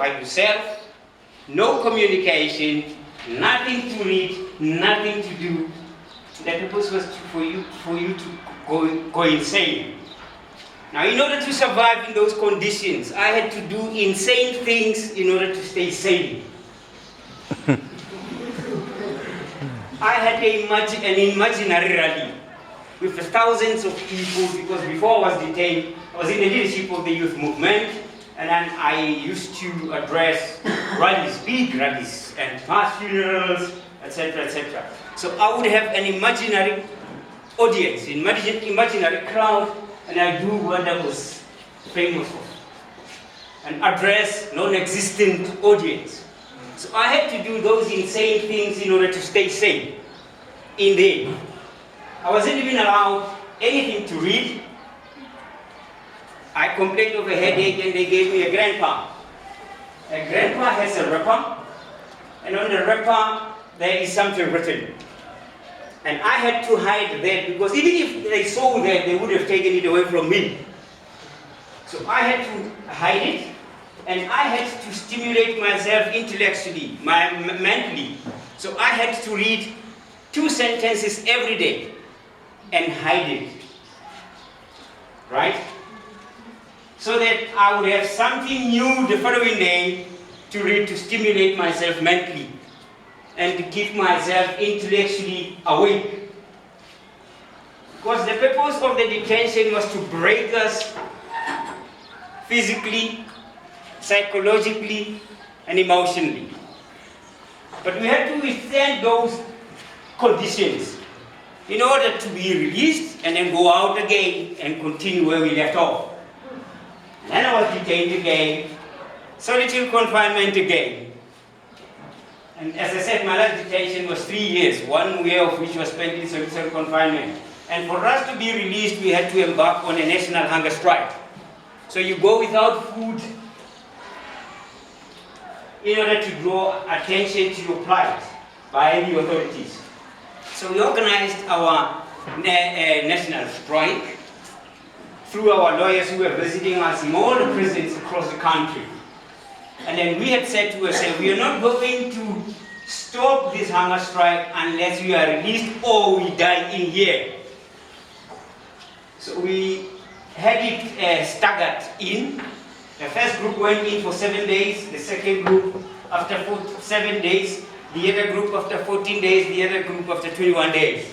by yourself, no communication, nothing to read, nothing to do. The purpose was for you to go insane. Now, in order to survive in those conditions, I had to do insane things in order to stay sane. I had an imaginary rally with thousands of people, because before I was detained, I was in the leadership of the youth movement, and then I used to address rallies, big rallies, and mass funerals, etc., etc. So I would have an imaginary audience, imaginary crowd, and I do what I was famous for, and address non-existent audience. So I had to do those insane things in order to stay sane in there. I wasn't even allowed anything to read. I complained of a headache and they gave me a grandpa. A grandpa has a wrapper, and on the wrapper there is something written. And I had to hide that, because even if they saw that, they would have taken it away from me. So I had to hide it, and I had to stimulate myself intellectually, mentally. So I had to read 2 sentences every day and hide it, right? So that I would have something new the following day to read, to stimulate myself mentally and to keep myself intellectually awake. Because the purpose of the detention was to break us physically, psychologically, and emotionally. But we had to withstand those conditions in order to be released and then go out again and continue where we left off. And then I was detained again, solitary confinement again. And as I said, my last detention was 3 years, 1 year of which was spent in solitary confinement. And for us to be released, we had to embark on a national hunger strike. So you go without food in order to draw attention to your plight by the authorities. So we organized our national strike through our lawyers who were visiting us in all the prisons across the country. And then we had said to ourselves, we are not going to stop this hunger strike unless we are released or we die in here. So we had it staggered in. The first group went in for 7 days, the second group after 7 days, the other group after 14 days, the other group after 21 days.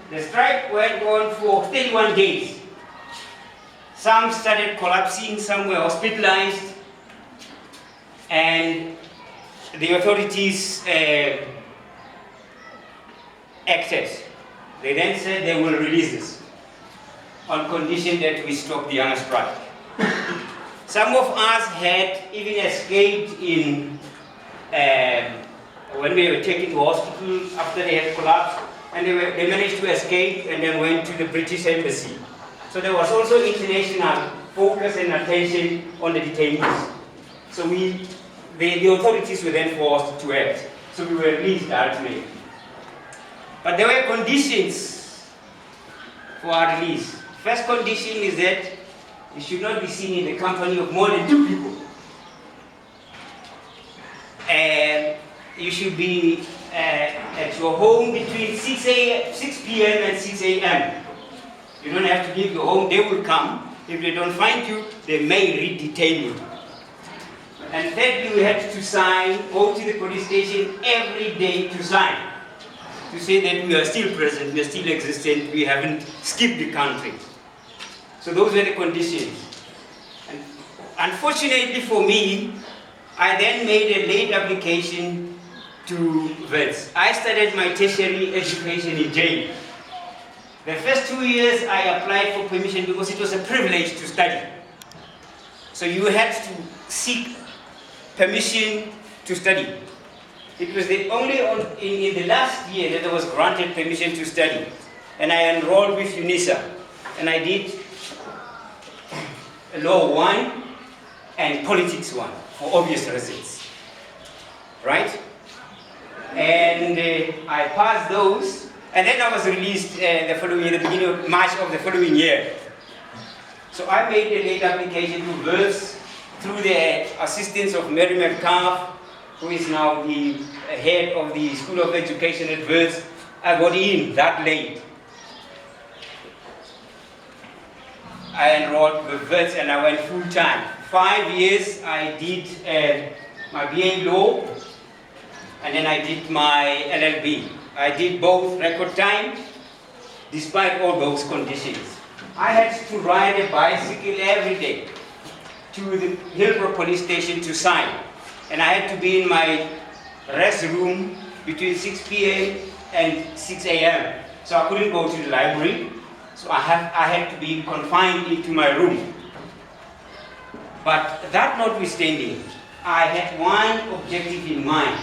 The strike went on for 31 days. Some started collapsing, some were hospitalized, and the authorities acted. They then said they will release us on condition that we stop the hunger strike. Some of us had even escaped in when we were taken to hospital after they had collapsed, and they managed to escape and then went to the British Embassy. So there was also international focus and attention on the detainees. So the authorities were then forced to act. So we were released ultimately. But there were conditions for our release. First condition is that you should not be seen in the company of more than 2 people. And you should be at your home between 6 p.m. and 6 a.m. You don't have to leave your home, they will come. If they don't find you, they may re-detain you. And thirdly, we had to go to the police station every day to sign, to say that we are still present, we are still existent, we haven't skipped the country. So those were the conditions. And unfortunately for me, I then made a late application to vets. I started my tertiary education in jail. The first 2 years I applied for permission because it was a privilege to study. So you had to seek permission to study. It was the only in the last year that I was granted permission to study. And I enrolled with UNISA. And I did Law 1 and Politics 1 for obvious reasons. Right? And I passed those. And then I was released the following year, the beginning of March of the following year. So I made a late application to VERS through the assistance of Mary McCarthy, who is now the head of the School of Education at Wits, I got in that late. I enrolled with Wits and I went full time. 5 years I did my BA Law, and then I did my LLB. I did both record time, despite all those conditions. I had to ride a bicycle every day to the Hillbrook police station to sign. And I had to be in my rest room between 6 p.m. and 6 a.m. So I couldn't go to the library. So I had to be confined into my room. But that notwithstanding, I had one objective in mind,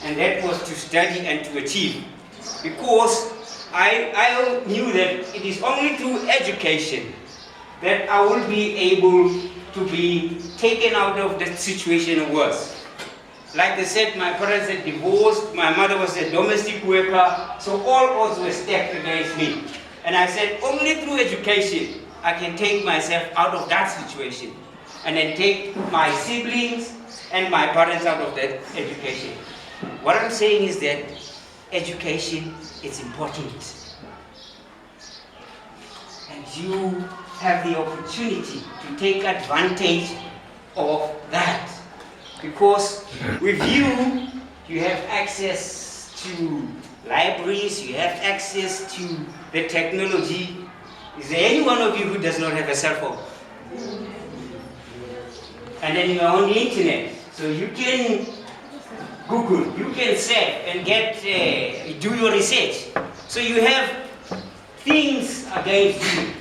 and that was to study and to achieve. Because I knew that it is only through education that I will be able to be taken out of that situation worse. Like I said, my parents had divorced, my mother was a domestic worker, so all odds were stacked against me. And I said, only through education I can take myself out of that situation, and then take my siblings and my parents out of that education. What I'm saying is that education is important. And you have the opportunity to take advantage of that. Because with you, you have access to libraries, you have access to the technology. Is there any one of you who does not have a cell phone? And then you are on the internet, so you can Google, you can search and do your research. So you have things against you,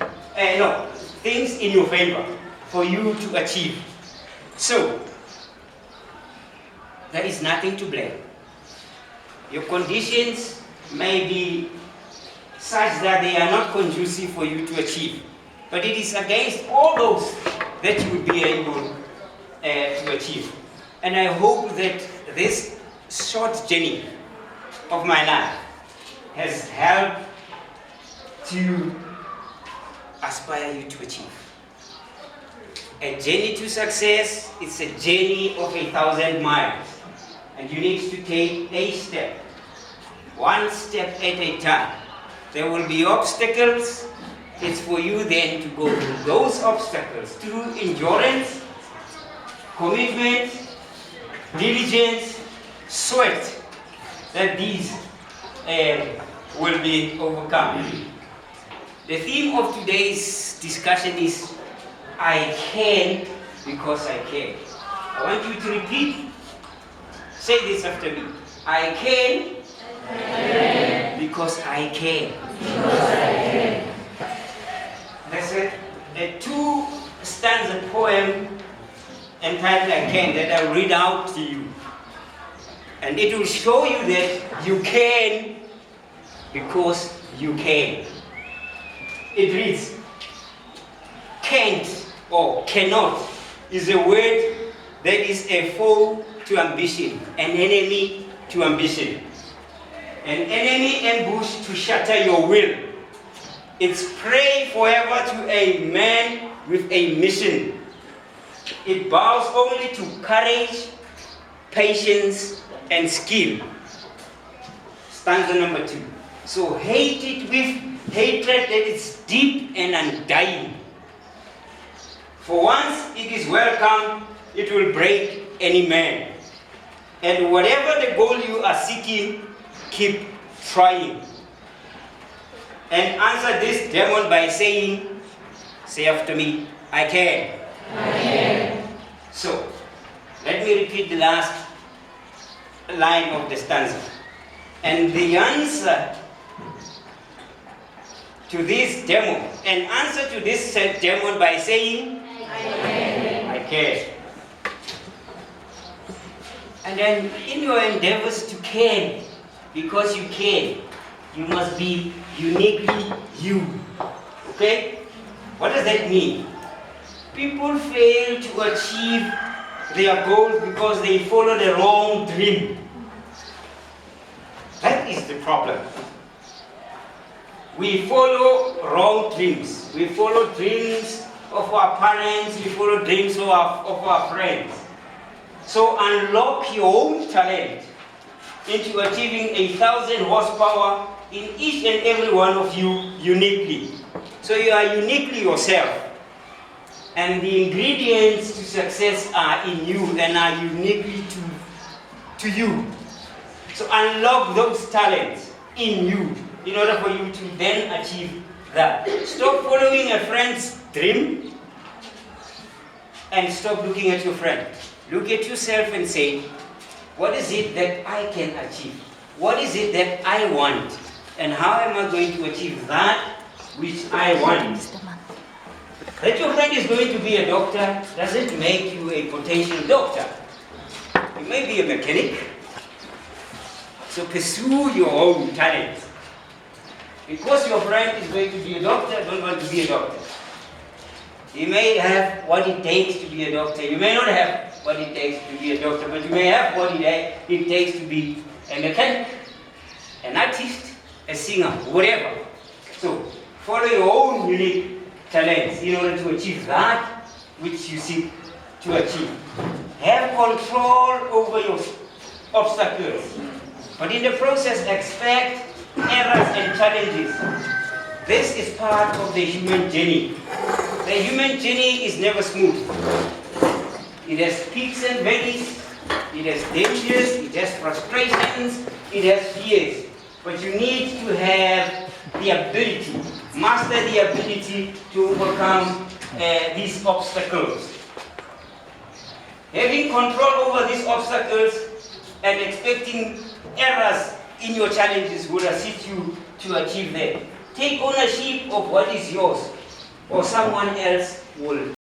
things in your favor for you to achieve. So there is nothing to blame. Your conditions may be such that they are not conducive for you to achieve, but it is against all those that you would be able to achieve. And I hope that this short journey of my life has helped to aspire you to achieve. A journey to success is a journey of 1,000 miles, and you need to take a step, one step at a time. There will be obstacles. It's for you then to go through those obstacles through endurance, commitment, diligence, sweat, that these will be overcome. The theme of today's discussion is I can because I can. I want you to repeat. Say this after me. I can because I can. There's a two-stanza poem entitled I Can that I'll read out to you. And it will show you that you can because you can. It reads, can't or cannot is a word that is a foe to ambition, an enemy to ambition. An enemy ambushed to shatter your will. It's prey forever to a man with a mission. It bows only to courage, patience, and skill. Stanza number 2. So hate it with hatred that is deep and undying. For once it is welcome, it will break any man. And whatever the goal you are seeking, keep trying. And answer this demon by saying, say after me, I can. I can. So, let me repeat the last line of the stanza. And the answer to this demon, and answer to this demon by saying, I can. I can. And then in your endeavors to can, because you can, you must be uniquely you. Okay? What does that mean? People fail to achieve their goals because they follow the wrong dream. That is the problem. We follow wrong dreams. We follow dreams of our parents, we follow dreams of our friends. So unlock your own talent into achieving 1,000 horsepower in each and every one of you uniquely. So you are uniquely yourself. And the ingredients to success are in you and are uniquely to you. So unlock those talents in you in order for you to then achieve that. Stop following a friend's dream and stop looking at your friend. Look at yourself and say, what is it that I can achieve? What is it that I want? And how am I going to achieve that which I want? That your friend is going to be a doctor doesn't make you a potential doctor. You may be a mechanic. So pursue your own talent. Because your friend is going to be a doctor, don't want to be a doctor. You may have what it takes to be a doctor. You may not have what it takes to be a doctor, but you may have what it takes to be a mechanic, an artist, a singer, whatever. So follow your own unique talents in order to achieve that which you seek to achieve. Have control over your obstacles, but in the process expect errors and challenges. This is part of the human journey. The human journey is never smooth. It has peaks and valleys, it has dangers, it has frustrations, it has fears. But you need to have the ability, master the ability to overcome these obstacles. Having control over these obstacles and expecting errors in your challenges will assist you to achieve them. Take ownership of what is yours, or someone else will